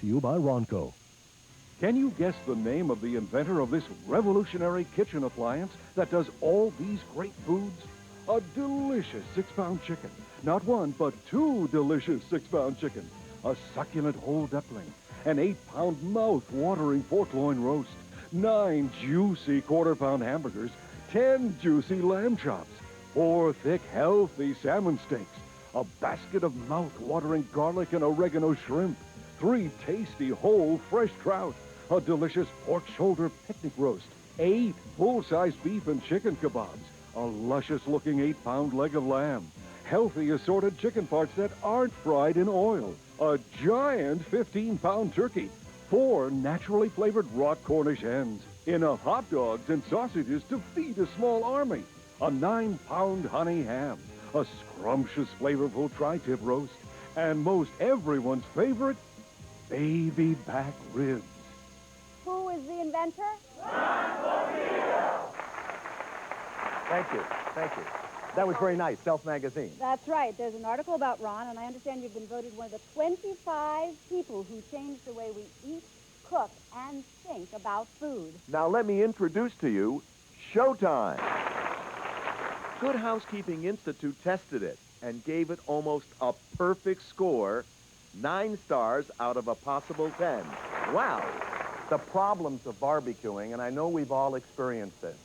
to you by Ronco. Can you guess the name of the inventor of this revolutionary kitchen appliance that does all these great foods? A delicious 6-pound chicken. Not one, but 2 delicious 6-pound chicken. A succulent whole duckling. An 8-pound mouth-watering pork loin roast. 9 juicy quarter-pound hamburgers. 10 juicy lamb chops. 4 thick, healthy salmon steaks. A basket of mouth-watering garlic and oregano shrimp. 3 tasty whole fresh trout. A delicious pork shoulder picnic roast. 8 full-size beef and chicken kebabs. A luscious-looking 8-pound leg of lamb. Healthy assorted chicken parts that aren't fried in oil. A giant 15-pound turkey. 4 naturally flavored raw Cornish hens. Enough hot dogs and sausages to feed a small army. A 9-pound honey ham. A scrumptious, flavorful tri-tip roast. And most everyone's favorite, baby back ribs. Who is the inventor? Thank you. Thank you. That was very nice, Self Magazine. That's right. There's an article about Ron, and I understand you've been voted one of the 25 people who changed the way we eat, cook, and think about food. Now let me introduce to you Showtime. Good Housekeeping Institute tested it and gave it almost a perfect score, 9 stars out of a possible 10. Wow. The problems of barbecuing, and I know we've all experienced this.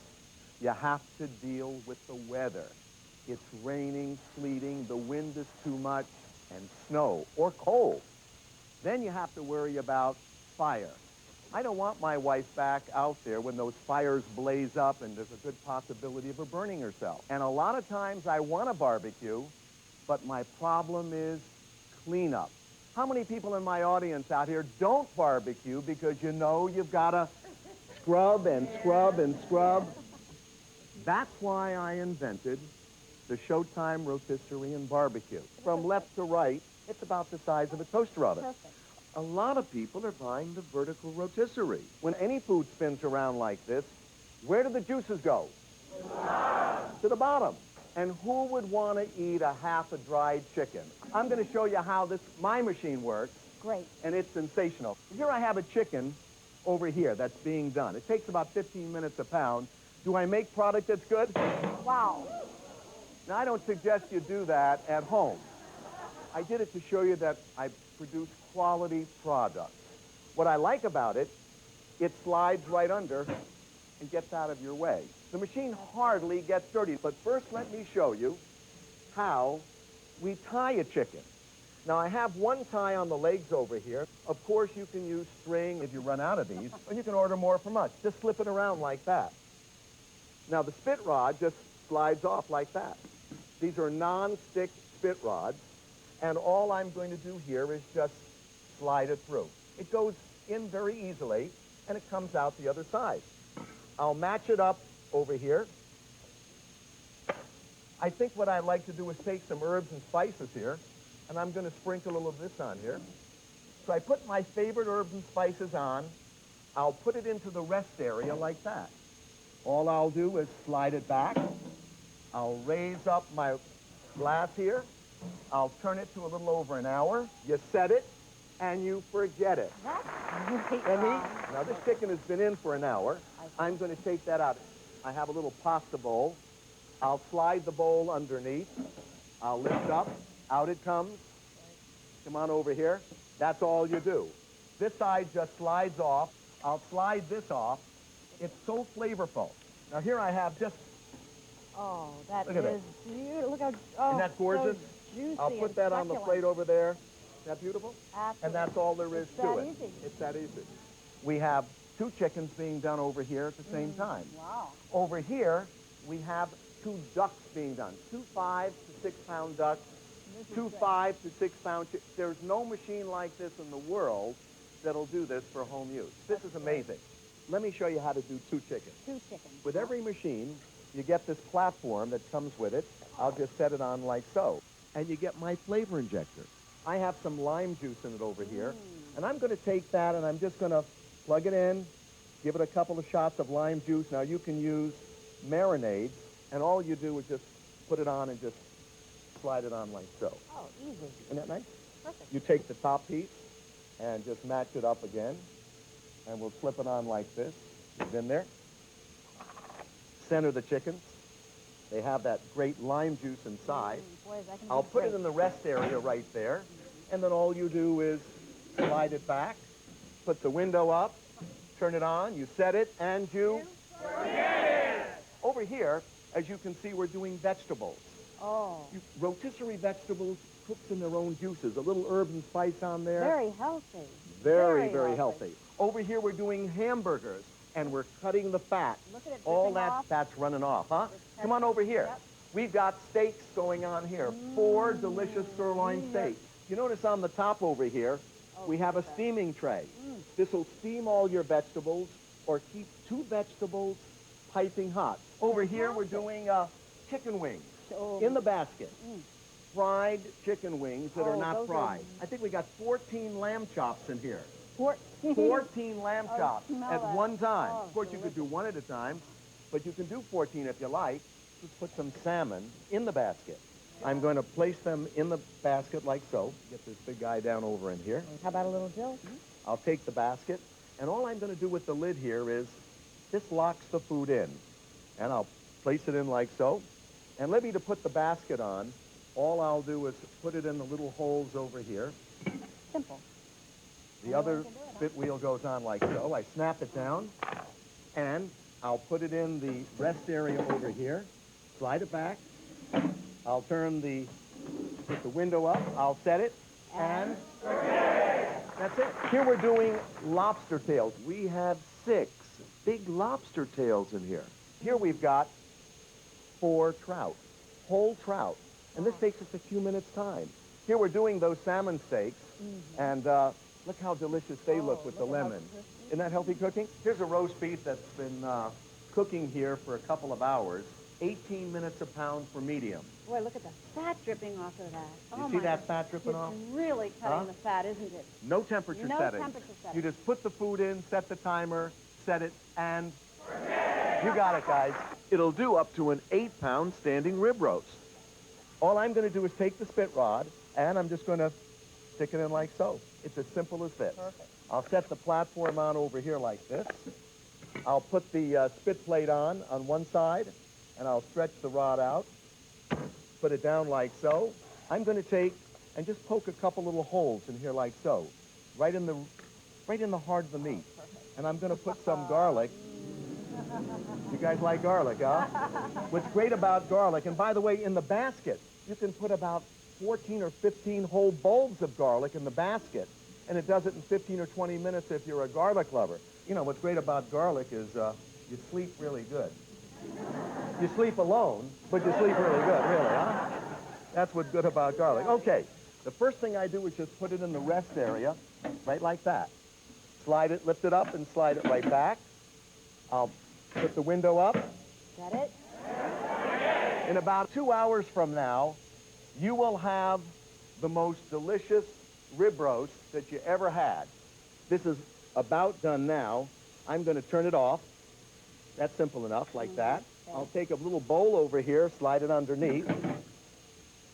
You have to deal with the weather. It's raining, sleeting, the wind is too much, and snow or cold. Then you have to worry about fire. I don't want my wife back out there when those fires blaze up and there's a good possibility of her burning herself. And a lot of times I want to barbecue, but my problem is cleanup. How many people in my audience out here don't barbecue because you know you've got to scrub and scrub and scrub? That's why I invented the Showtime rotisserie and barbecue. From left to right, it's about the size of a toaster oven. Perfect. A lot of people are buying the vertical rotisserie. When any food spins around like this, where do the juices go? To the bottom. And who would want to eat a half a dried chicken? I'm going to show you how my machine works. Great. And it's sensational. Here I have a chicken over here that's being done. It takes about 15 minutes a pound. Do I make product that's good? Wow. Now, I don't suggest you do that at home. I did it to show you that I produce quality products. What I like about it, it slides right under and gets out of your way. The machine hardly gets dirty, but first let me show you how we tie a chicken. Now, I have one tie on the legs over here. Of course, you can use string if you run out of these, or you can order more from us. Just slip it around like that. Now, the spit rod just slides off like that. These are non-stick spit rods, and all I'm going to do here is just slide it through. It goes in very easily, and it comes out the other side. I'll match it up over here. I think what I like to do is take some herbs and spices here, and I'm going to sprinkle a little of this on here. So I put my favorite herbs and spices on. I'll put it into the rest area like that. All I'll do is slide it back. I'll raise up my glass here. I'll turn it to a little over an hour. You set it, and you forget it. That's great, And Ron. now this chicken has been in for an hour. I'm going to take that out. I have a little pasta bowl. I'll slide the bowl underneath. I'll lift up. Out it comes. Come on over here. That's all you do. This side just slides off. I'll slide this off. It's so flavorful. Now here I have just... Oh, that Look at is beautiful. Look how, Isn't that gorgeous? So juicy. I'll put that on the plate over there. Is that beautiful? Absolutely. And that's all there is It's to that it. easy. It's that easy. We have 2 chickens being done over here at the same time. Wow. Over here, we have 2 ducks being done. 2 5 to 6 pound ducks, 2 5 to 6 pound chickens. There's no machine like this in the world that'll do this for home use. This is amazing. Let me show you how to do 2 chickens. 2 chickens. With every machine, you get this platform that comes with it. I'll just set it on like so. And you get my flavor injector. I have some lime juice in it over here. And I'm going to take that and I'm just going to plug it in, give it a couple of shots of lime juice. Now, you can use marinades, and all you do is just put it on and just slide it on like so. Oh, easy. Isn't that nice? Perfect. You take the top piece, and just match it up again. And we'll slip it on like this. It's in there. Center the chickens. They have that great lime juice inside. Boys, that can be I'll put great. it in the rest area right there. And then all you do is slide it back, put the window up, turn it on, you set it, and you... Over here, as you can see, we're doing vegetables. Oh. Rotisserie vegetables cooked in their own juices. A little herb and spice on there. Very healthy. Very healthy. Over here, we're doing hamburgers, and we're cutting the fat. Look at it All dripping that off. fat's running off, huh? Come on over here. Yep. We've got steaks going on here. 4 delicious sirloin steaks. You notice on the top over here, we have a steaming tray. This will steam all your vegetables or keep 2 vegetables piping hot. Over here, we're doing chicken wings in the basket. Fried chicken wings that are not fried. I think we got 14 lamb chops in here. 14 lamb chops at one time. Of course, you could do one at a time, but you can do 14 if you like. Just put some salmon in the basket. I'm going to place them in the basket like so. Get this big guy down over in here. How about a little dill? I'll take the basket, and all I'm going to do with the lid here is this locks the food in. And I'll place it in like so. And Libby, to put the basket on, all I'll do is put it in the little holes over here. Simple. The other spit wheel goes on like so. I snap it down, and I'll put it in the rest area over here. Slide it back. I'll turn put the window up. I'll set it, and that's it. Here we're doing lobster tails. We have 6 big lobster tails in here. Here we've got 4 trout, whole trout, and this takes us a few minutes' time. Here we're doing those salmon steaks, and look how delicious they look with the lemon. Isn't that healthy cooking? Here's a roast beef that's been cooking here for a couple of hours. 18 minutes a pound for medium. Boy, look at the fat dripping off of that. You see that fat dripping off? It's really cutting the fat, isn't it? No temperature setting. No temperature setting. You just put the food in, set the timer, set it, and you got it, guys. It'll do up to an 8-pound standing rib roast. All I'm going to do is take the spit rod, and I'm just going to stick it in like so. It's as simple as this. Perfect. I'll set the platform on over here like this. I'll put the spit plate on one side, and I'll stretch the rod out, put it down like so. I'm going to take and just poke a couple little holes in here like so, right in the heart of the meat. And I'm going to put some garlic. You guys like garlic, huh? What's great about garlic, and by the way, in the basket, you can put about 14 or 15 whole bulbs of garlic in the basket, and it does it in 15 or 20 minutes if you're a garlic lover. You know, what's great about garlic is you sleep really good. You sleep alone, but you sleep really good, really, huh? That's what's good about garlic. Okay, the first thing I do is just put it in the rest area, right like that. Slide it, lift it up, and slide it right back. I'll put the window up. Got it? In about 2 hours from now, you will have the most delicious rib roast that you ever had. This is about done now. I'm going to turn it off. That's simple enough, like that. I'll take a little bowl over here, slide it underneath,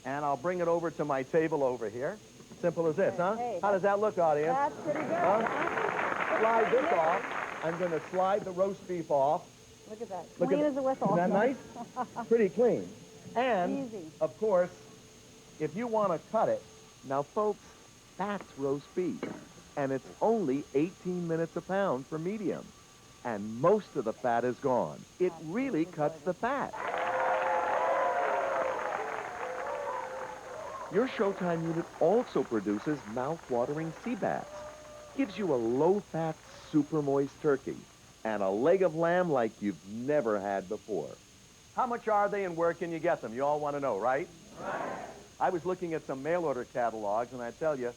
and I'll bring it over to my table over here. Simple as this, huh? Hey, How does that look, audience? That's pretty good. Huh? Slide this off. I'm going to slide the roast beef off. Look at that. Look Clean at as a whistle. Isn't that nice? Pretty clean. And, Easy. of course, if you want to cut it, now, folks, that's roast beef. And it's only 18 minutes a pound for medium. And most of the fat is gone. It really cuts the fat. Your Showtime unit also produces mouth-watering sea bass. Gives you a low-fat, super moist turkey. And a leg of lamb like you've never had before. How much are they and where can you get them? You all want to know, right? Right. I was looking at some mail-order catalogs, and I tell you,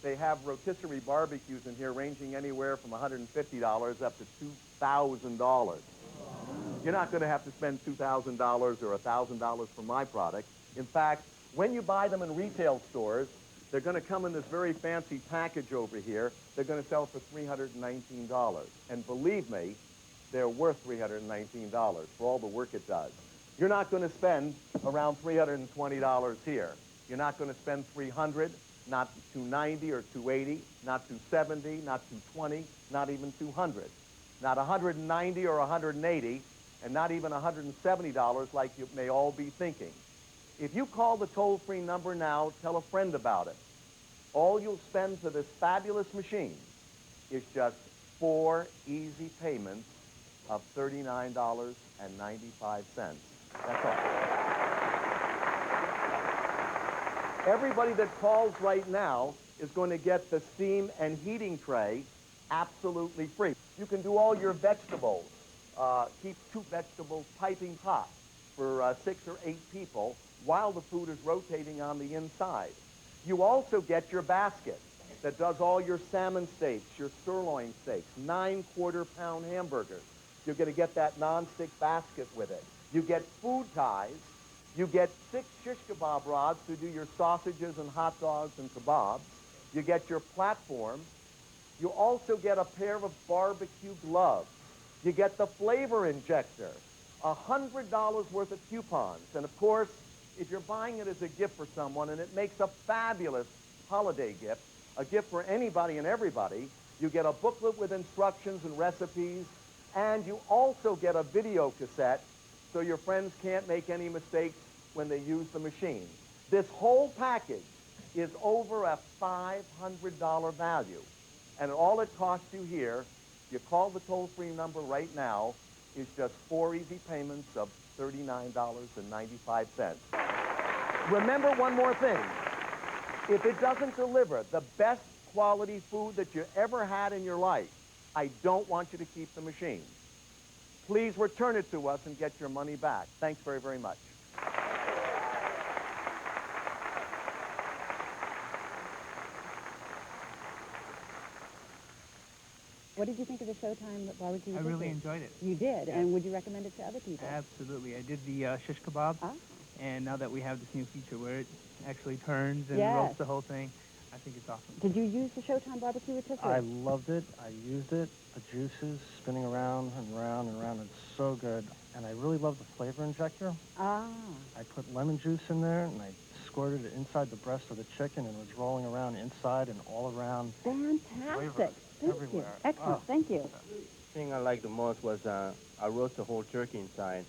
they have rotisserie barbecues in here ranging anywhere from $150 up to $2,000. You're not going to have to spend $2,000 or $1,000 for my product. In fact, when you buy them in retail stores, they're going to come in this very fancy package over here. They're going to sell for $319. And believe me, they're worth $319 for all the work it does. You're not going to spend around $320 here. You're not going to spend $300 not 290 or 280, not 270, not 220, not even 200, not 190 or 180, and not even $170 like you may all be thinking. If you call the toll-free number now, tell a friend about it. All you'll spend for this fabulous machine is just 4 easy payments of $39.95. That's all. Everybody that calls right now is going to get the steam and heating tray absolutely free. You can do all your vegetables. Keep 2 vegetables piping hot for 6 or 8 people while the food is rotating on the inside. You also get your basket that does all your salmon steaks, your sirloin steaks, 9 quarter-pound hamburgers. You're going to get that non-stick basket with it. You get food ties. You get 6 shish kebab rods to do your sausages and hot dogs and kebabs. You get your platform. You also get a pair of barbecue gloves. You get the flavor injector, $100 worth of coupons. And of course, if you're buying it as a gift for someone, and it makes a fabulous holiday gift, a gift for anybody and everybody, you get a booklet with instructions and recipes, and you also get a video cassette so your friends can't make any mistakes when they use the machine. This whole package is over a $500 value. And all it costs you here, you call the toll-free number right now, is just 4 easy payments of $39.95. Remember one more thing. If it doesn't deliver the best quality food that you ever had in your life, I don't want you to keep the machine. Please return it to us and get your money back. Thanks very, very much. What did you think of the Showtime barbecue? I really enjoyed it. You did? Yeah. And would you recommend it to other people? Absolutely. I did the shish kebab, and now that we have this new feature where it actually turns and Yes. roasts the whole thing, I think it's awesome. Did you use the Showtime barbecue rotisserie? I loved it. I used it. The juices spinning around and around and around. It's so good. And I really love the flavor injector. Ah. I put lemon juice in there, and I squirted it inside the breast of the chicken, and it was rolling around inside and all around. Fantastic. Thank everywhere. you. Excellent. Thank you. The thing I liked the most was I roast the whole turkey inside,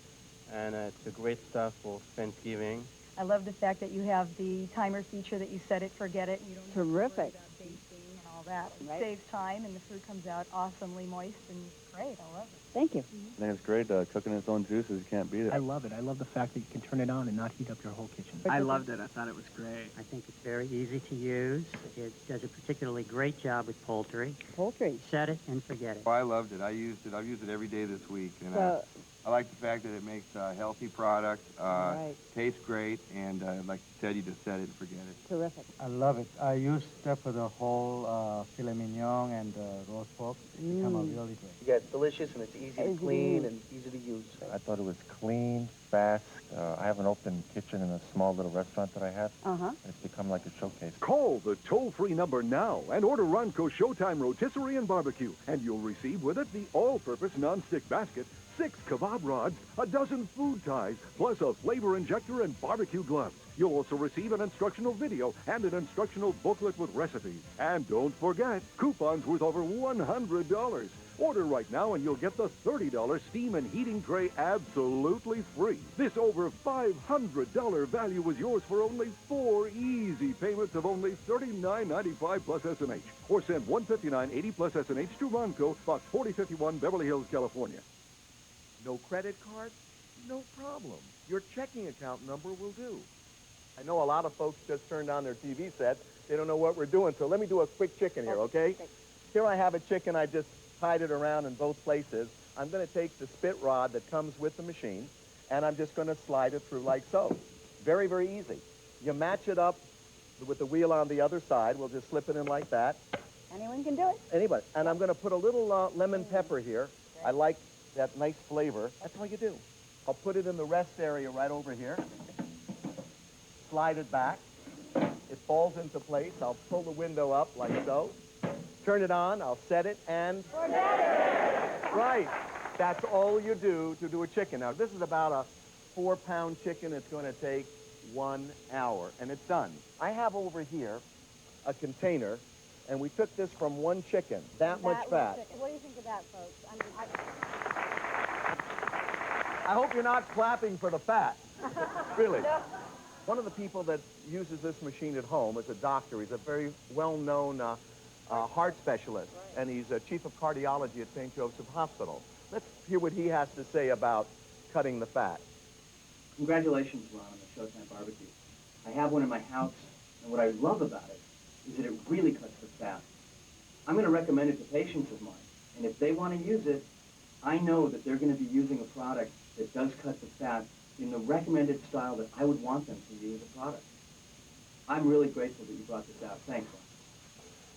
and it's a great stuff for Thanksgiving. I love the fact that you have the timer feature that you set it, forget it. You don't have to worry Terrific. about basting and all that. It Right. saves time, and the food comes out awesomely moist and great. I love it. Thank you. I think it's great. Cooking its own juices, you can't beat it. I love it. I love the fact that you can turn it on and not heat up your whole kitchen. I loved it. I thought it was great. I think it's very easy to use. It does a particularly great job with poultry. Poultry. Set it and forget it. I loved it. I used it. I've used it every day this week. And So, I like the fact that it makes a healthy product, right. tastes great, and like you said, you just set it and forget it. Terrific. I love it. I used that for the whole filet mignon and roast pork. It's become a really great. Yeah, it's delicious and it's easy to clean and easy to use. I thought it was clean, fast. I have an open kitchen in a small little restaurant that I have. It's become like a showcase. Call the toll-free number now and order Ronco Showtime rotisserie and barbecue, and you'll receive with it the all-purpose non-stick basket, 6 kebab rods, a dozen food ties, plus a flavor injector and barbecue gloves. You'll also receive an instructional video and an instructional booklet with recipes. And don't forget, coupons worth over $100. Order right now and you'll get the $30 steam and heating tray absolutely free. This over $500 value is yours for only 4 easy payments of only $39.95 plus S&H. Or send $159.80 plus S&H to Ronco, Box 4051, Beverly Hills, California. No credit card? No problem. Your checking account number will do. I know a lot of folks just turned on their TV sets. They don't know what we're doing, so let me do a quick chicken here, okay? Here I have a chicken. I just tied it around in both places. I'm going to take the spit rod that comes with the machine, and I'm just going to slide it through like so. Very, very easy. You match it up with the wheel on the other side. We'll just slip it in like that. Anyone can do it. Anybody. And I'm going to put a little lemon pepper here. I like that nice flavor. That's all you do. I'll put it in the rest area right over here. Slide it back. It falls into place. I'll pull the window up like so. Turn it on. I'll set it and... Right. That's all you do to do a chicken. Now, this is about a 4-pound chicken. It's going to take 1 hour, and it's done. I have over here a container, and we took this from one chicken, that much fat. What do you think of that, folks? I hope you're not clapping for the fat. Really. No. One of the people that uses this machine at home is a doctor. He's a very well-known heart specialist, and he's a chief of cardiology at St. Joseph's Hospital. Let's hear what he has to say about cutting the fat. Congratulations, Ron, on the Showtime barbecue. I have one in my house, and what I love about it is that it really cuts the fat. I'm going to recommend it to patients of mine, and if they want to use it, I know that they're going to be using a product that does cut the fat in the recommended style that I would want them to use the product. I'm really grateful that you brought this out. Thanks, Ron.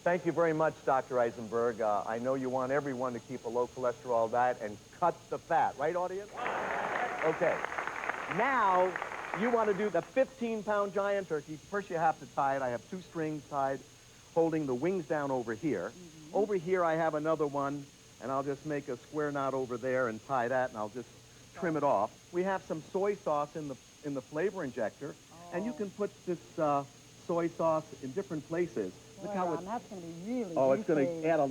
Thank you very much, Dr. Eisenberg. I know you want everyone to keep a low cholesterol diet and cut the fat. Right, audience? Okay. Now, you want to do the 15-pound giant turkey. First, you have to tie it. I have 2 strings tied, holding the wings down over here. Over here, I have another one, and I'll just make a square knot over there and tie that, and I'll just trim it off. We have some soy sauce in the flavor injector, and you can put this soy sauce in different places. Look how it's... That's going to be really it's going to add a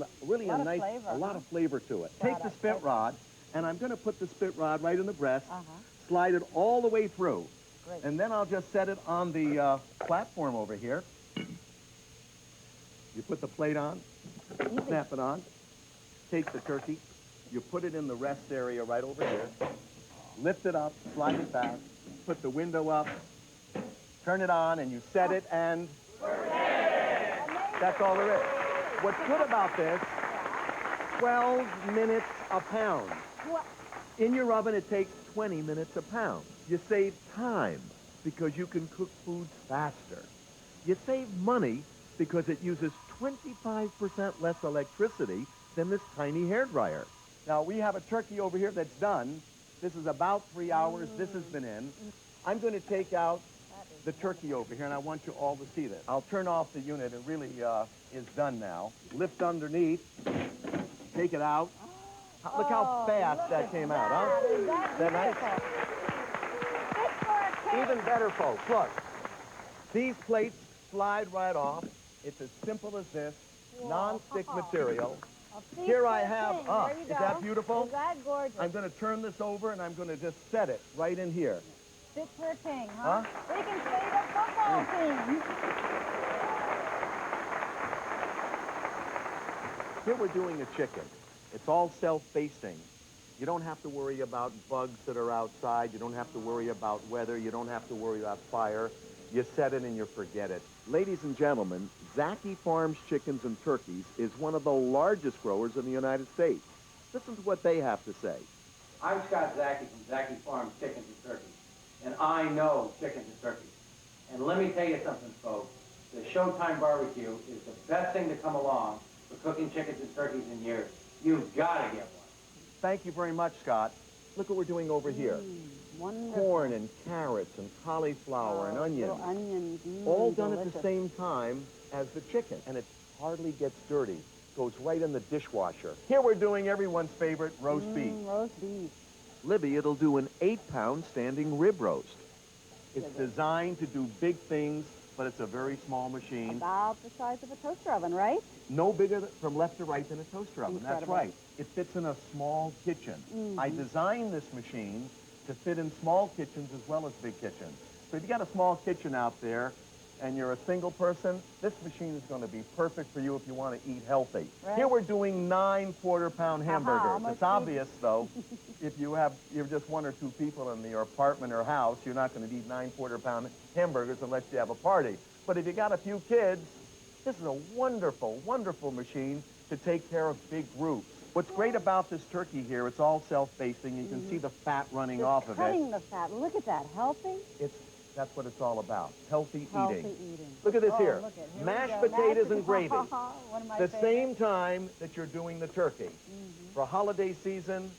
nice, flavor, a lot of flavor to it. Take the spit rod, and I'm going to put the spit rod right in the breast, slide it all the way through, and then I'll just set it on the platform over here. You put the plate on, snap it on, take the turkey, you put it in the rest area right over here, lift it up, slide it back, put the window up, turn it on, and you set it, and that's all there is. What's good about this, 12 minutes a pound. In your oven, it takes 20 minutes a pound. You save time because you can cook foods faster. You save money because it uses 25% less electricity than this tiny hairdryer. Now, we have a turkey over here that's done. This is about 3 hours. This has been in. I'm going to take out the turkey over here, and I want you all to see this. I'll turn off the unit. It really is done now. Lift underneath. Take it out. Look how fast that came out, huh? Is that nice? Even better, folks. Look. These plates slide right off. It's as simple as this. Non-stick material. Here I have, is that beautiful? Is that gorgeous? I'm going to turn this over, and I'm going to just set it right in here. Fit for a king, huh? We can save a football team. Here we're doing a chicken. It's all self-basting. You don't have to worry about bugs that are outside. You don't have to worry about weather. You don't have to worry about fire. You set it and you forget it. Ladies and gentlemen, Zaki Farms Chickens and Turkeys is one of the largest growers in the United States. Listen to what they have to say. I'm Scott Zaki from Zaki Farms Chickens and Turkeys, and I know chickens and turkeys. And let me tell you something, folks. The Showtime barbecue is the best thing to come along for cooking chickens and turkeys in years. You've got to get one. Thank you very much, Scott. Look what we're doing over here. Wonderful. Corn and carrots and cauliflower and onions. Little onions. All done delicious. at the same time as the chicken. And it hardly gets dirty. Goes right in the dishwasher. Here we're doing everyone's favorite roast beef. Roast beef. Libby, it'll do an 8-pound standing rib roast. It's designed to do big things, but it's a very small machine. About the size of a toaster oven, right? No bigger from left to right than a toaster oven. Incredible. That's right. It fits in a small kitchen. I designed this machine to fit in small kitchens as well as big kitchens. So if you got a small kitchen out there and you're a single person, this machine is going to be perfect for you if you want to eat healthy. Right. Here we're doing 9 quarter-pound hamburgers. It's obvious, though, if you're just 1 or 2 people in your apartment or house, you're not going to eat 9 quarter-pound hamburgers unless you have a party. But if you got a few kids, this is a wonderful, wonderful machine to take care of big groups. What's great about this turkey here, it's all self-basting. You can see the fat running off of it. Cutting the fat. Look at that. Healthy? That's what it's all about. Healthy Healthy eating. eating. Look at this here. Look at, Mashed potatoes and gravy. One of my The favorites. same time that you're doing the turkey. For holiday season,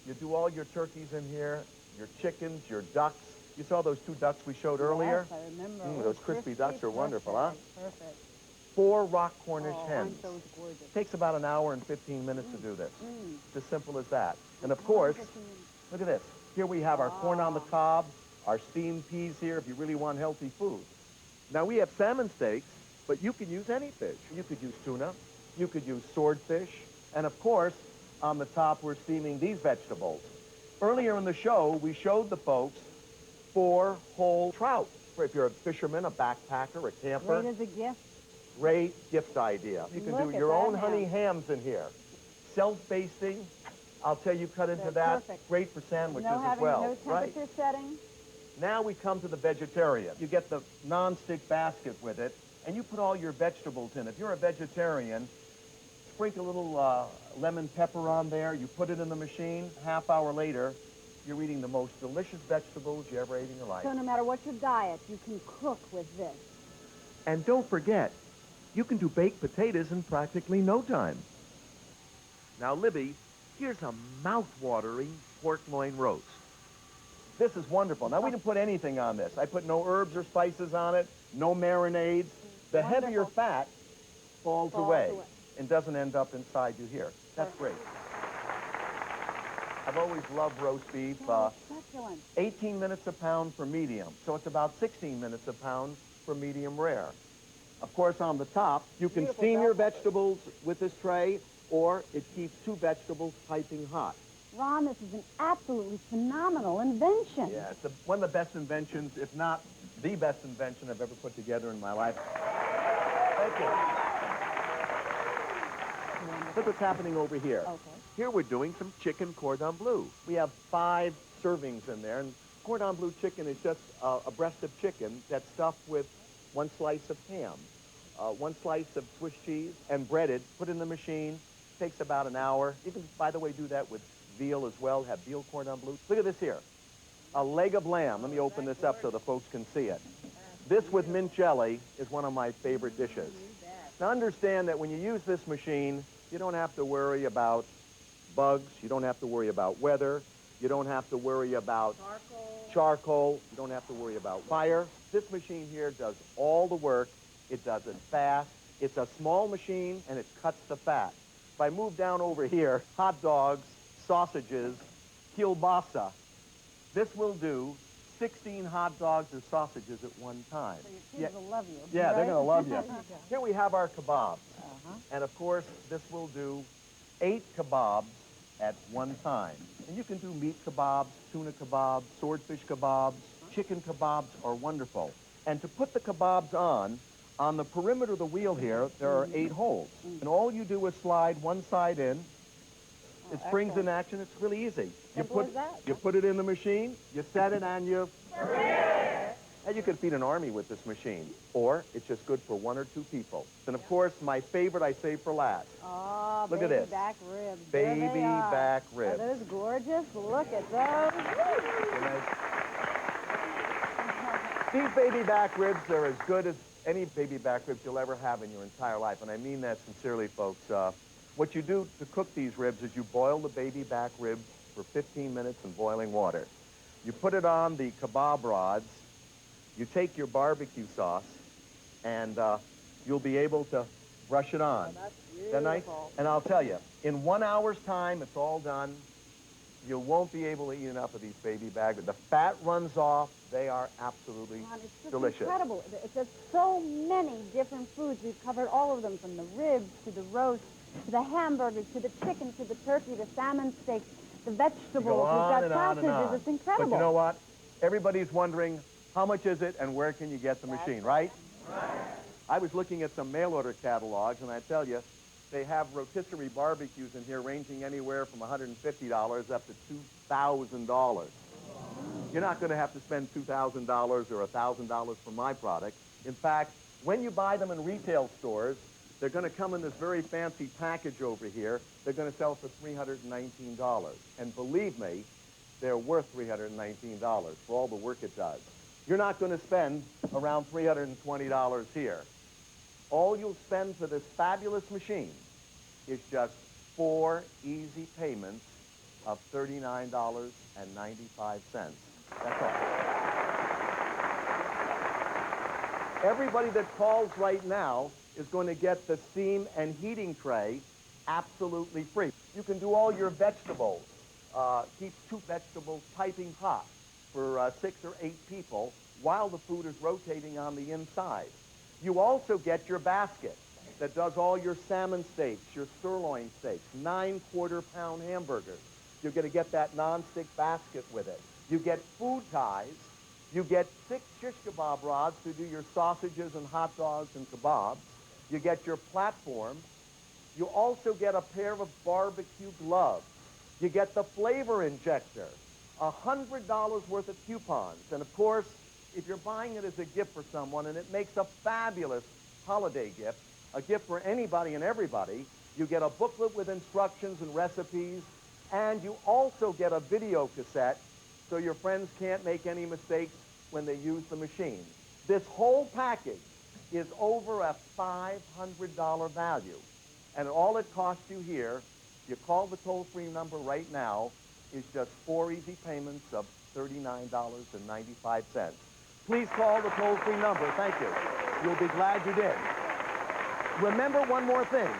you do all your turkeys in here, your chickens, your ducks. You saw those 2 ducks we showed earlier? Yes, I remember. Those crispy ducks are wonderful, huh? Perfect. 4 rock Cornish hens. Aren't those gorgeous? Takes about an hour and 15 minutes to do this. It's as simple as that. And of course, look at this. Here we have our corn on the cob, our steamed peas here if you really want healthy food. Now we have salmon steaks, But you can use any fish. You could use tuna. You could use swordfish. And of course, on the top, we're steaming these vegetables. Earlier in the show, we showed the folks 4 whole trout. If you're a fisherman, a backpacker, a camper. Great as a gift. Great gift idea. You can do your own honey hams in here. Self-basting. I'll tell you, cut into that. Perfect. Great for sandwiches as well. No temperature setting. Now we come to the vegetarian. You get the non-stick basket with it, and you put all your vegetables in. If you're a vegetarian, sprinkle a little lemon pepper on there. You put it in the machine. Half hour later, you're eating the most delicious vegetables you ever ate in your life. So no matter what your diet, you can cook with this. And don't forget, you can do baked potatoes in practically no time. Now, Libby, here's a mouth-watering pork loin roast. This is wonderful. Now, we didn't put anything on this. I put no herbs or spices on it, no marinades. The heavier fat falls away and doesn't end up inside you here. That's great. I've always loved roast beef. 18 minutes a pound for medium. So it's about 16 minutes a pound for medium rare. Of course, on the top, you can steam your vegetables with this tray, or it keeps 2 vegetables piping hot. Ron, this is an absolutely phenomenal invention. Yeah, it's one of the best inventions, if not the best invention I've ever put together in my life. Thank you. Look what's happening over here. Okay. Here we're doing some chicken cordon bleu. We have 5 servings in there, and cordon bleu chicken is just a breast of chicken that's stuffed with 1 slice of ham, 1 slice of Swiss cheese, and breaded, put in the machine. Takes about an hour. You can, by the way, do that with veal as well, have veal cordon bleu. Look at this here, a leg of lamb. Let me open this up so the folks can see it. This with mint jelly is one of my favorite dishes. Now understand that when you use this machine, you don't have to worry about bugs, you don't have to worry about weather, you don't have to worry about charcoal, you don't have to worry about fire. This machine here does all the work, it does it fast, it's a small machine and it cuts the fat. If I move down over here, hot dogs, sausages, kielbasa. This will do 16 hot dogs or sausages at one time. So your kids will love you. Yeah, right? they're going to love you. Here we have our kebabs. And of course, this will do 8 kebabs at one time. And you can do meat kebabs, tuna kebabs, swordfish kebabs, chicken kebabs are wonderful. And to put the kebabs on the perimeter of the wheel here, there are 8 holes. And all you do is slide one side in. It springs in action. It's really easy. You put it in the machine, you set it, and you... And you could feed an army with this machine. Or it's just good for 1 or 2 people. And of course, my favorite I save for last. Oh, look at this. Back ribs. Baby back ribs. Are those gorgeous? Look at those. These baby back ribs are as good as any baby back ribs you'll ever have in your entire life. And I mean that sincerely, folks. What you do to cook these ribs is you boil the baby back ribs for 15 minutes in boiling water. You put it on the kebab rods. You take your barbecue sauce, and you'll be able to brush it on. Oh, that's beautiful. Isn't that nice? And I'll tell you, in 1 hour's time, it's all done. You won't be able to eat enough of these baby back ribs. The fat runs off. They are absolutely it's just delicious. Incredible. It's just so many different foods. We've covered all of them, from the ribs to the roast, to the hamburgers, to the chicken, to the turkey, the salmon steaks, the vegetables. We've got sausages. It's incredible. But you know what? Everybody's wondering, how much is it and where can you get the machine, right? I was looking at some mail order catalogs, and I tell you, they have rotisserie barbecues in here ranging anywhere from $150 up to $2,000. You're not going to have to spend $2,000 or $1,000 for my product. In fact, when you buy them in retail stores, they're going to come in this very fancy package over here. They're going to sell for $319. And believe me, they're worth $319 for all the work it does. You're not going to spend around $320 here. All you'll spend for this fabulous machine is just 4 easy payments of $39.95. That's all. Everybody that calls right now is going to get the steam and heating tray absolutely free. You can do all your vegetables. Keep 2 vegetables piping hot for 6 or 8 people while the food is rotating on the inside. You also get your basket that does all your salmon steaks, your sirloin steaks, 9 quarter-pound hamburgers. You're going to get that non-stick basket with it. You get food ties. You get 6 shish kebab rods to do your sausages and hot dogs and kebabs. You get your platform. You also get a pair of barbecue gloves. You get the flavor injector, $100 worth of coupons. And of course, if you're buying it as a gift for someone, and it makes a fabulous holiday gift, a gift for anybody and everybody, you get a booklet with instructions and recipes, and you also get a video cassette so your friends can't make any mistakes when they use the machine. This whole package is over a $500 value. And all it costs you here, you call the toll-free number right now, is just 4 easy payments of $39.95. Please call the toll-free number. Thank you. You'll be glad you did. Remember one more thing.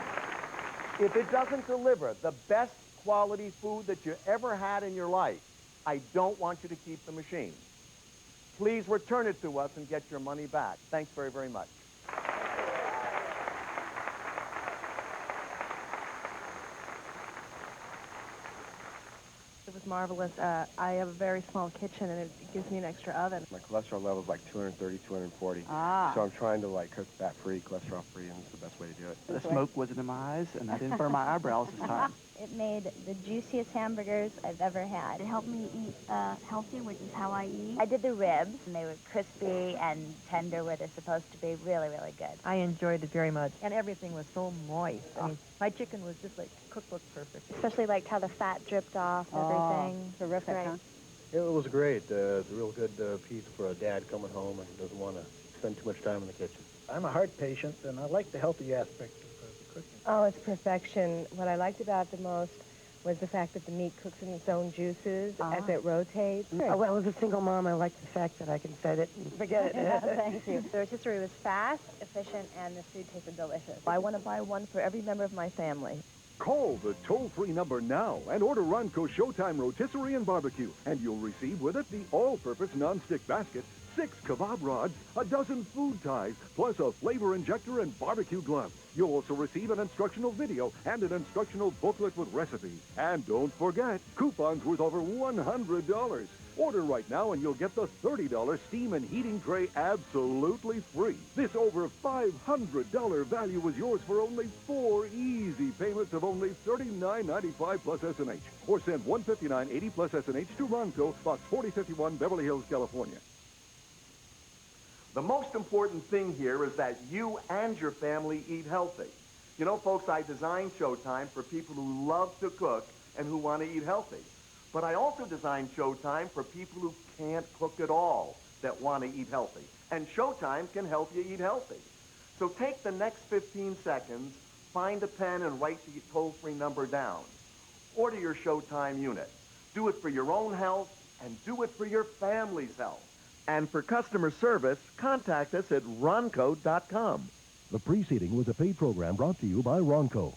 If it doesn't deliver the best quality food that you ever had in your life, I don't want you to keep the machine. Please return it to us and get your money back. Thanks very, very much. It was marvelous. I have a very small kitchen, and it gives me an extra oven. My cholesterol level is like 230, 240. Ah. So I'm trying to like cook fat-free, cholesterol-free, and it's the best way to do it. The smoke wasn't in my eyes, and I didn't burn my eyebrows this time. It made the juiciest hamburgers I've ever had. It helped me eat healthy, which is how I eat. I did the ribs, and they were crispy and tender where they're supposed to be. Really, really good. I enjoyed it very much, and everything was so moist. I mean, my chicken was just like cookbook perfect. Especially liked how the fat dripped off, everything. Terrific, right. huh? It was great. It's a real good piece for a dad coming home and doesn't want to spend too much time in the kitchen. I'm a heart patient, and I like the healthy aspect of the cooking. Oh, it's perfection. What I liked about it the most was the fact that the meat cooks in its own juices as it rotates. Oh, well, as a single mom, I like the fact that I can set it and forget it. Yeah, thank you. The rotisserie was fast, efficient, and the food tasted delicious. I want to buy one for every member of my family. Call the toll-free number now and order Ronco Showtime Rotisserie and Barbecue, and you'll receive with it the all-purpose non-stick basket, 6 kebab rods, a dozen food ties, plus a flavor injector and barbecue gloves. You'll also receive an instructional video and an instructional booklet with recipes. And don't forget, coupons worth over $100. Order right now and you'll get the $30 steam and heating tray absolutely free. This over $500 value is yours for only 4 easy payments of only $39.95 plus S&H. Or send $159.80 plus S&H to Ronco, Box 4051, Beverly Hills, California. The most important thing here is that you and your family eat healthy. You know, folks, I designed Showtime for people who love to cook and who want to eat healthy. But I also designed Showtime for people who can't cook at all that want to eat healthy. And Showtime can help you eat healthy. So take the next 15 seconds, find a pen, and write the toll-free number down. Order your Showtime unit. Do it for your own health, and do it for your family's health. And for customer service, contact us at ronco.com. The preceding was a paid program brought to you by Ronco.